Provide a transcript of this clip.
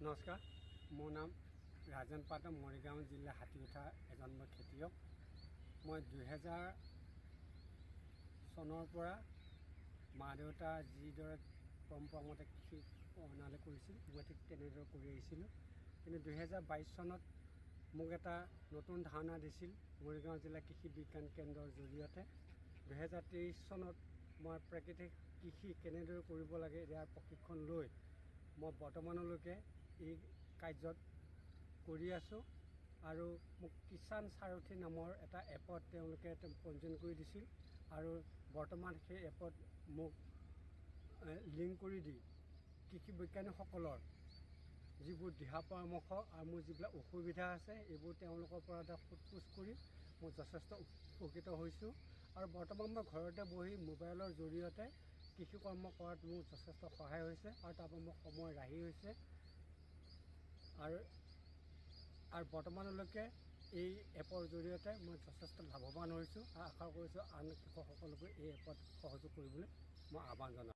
নমস্কাৰ, মোৰ নাম ৰাজেন পাত্ৰ, মৰিগাঁও জিলা হাতীউঠা এজন মই খেতিয়ক। মই 2000 চনৰ পৰা মা দেউতা যিদৰে পৰম্পৰামতে কৃষি প্ৰণালী কৰিছিল মই ঠিক তেনেদৰে কৰি আহিছিলোঁ। কিন্তু 2022 চনত মোক এটা নতুন ধাৰণা দিছিল মৰিগাঁও জিলা কৃষি বিজ্ঞান কেন্দ্ৰৰ জৰিয়তে। 2023 চনত মই প্ৰাকৃতিক কৃষি কেনেদৰে কৰিব লাগে ইয়াৰ প্ৰশিক্ষণ লৈ মই বৰ্তমানলৈকে এই কাৰ্যত কৰি আছোঁ। আৰু মোক কিষাণ সাৰথি নামৰ এটা এপত তেওঁলোকে পঞ্জীয়ন কৰি দিছিল আৰু বৰ্তমান সেই এপত মোক লিংক কৰি দি কৃষি বৈজ্ঞানিকসকলৰ যিবোৰ দিহা পৰামৰ্শ আৰু মোৰ যিবিলাক অসুবিধা আছে এইবোৰ তেওঁলোকৰ পৰা এটা সোধ পোছ কৰি মই যথেষ্ট উপকৃত হৈছোঁ। আৰু বৰ্তমান মই ঘৰতে বহি মোবাইলৰ জৰিয়তে কৃষি কৰ্ম কৰাত মোৰ যথেষ্ট সহায় হৈছে আৰু তাৰ পৰা মোৰ সময় ৰাহি হৈছে। আৰু বৰ্তমানলৈকে এই এপৰ জৰিয়তে মই যথেষ্ট লাভৱান হৈছোঁ আৰু আশা কৰিছোঁ আন কৃষকসকলকো এই এপত সহযোগ কৰিবলৈ মই আহ্বান জনাম।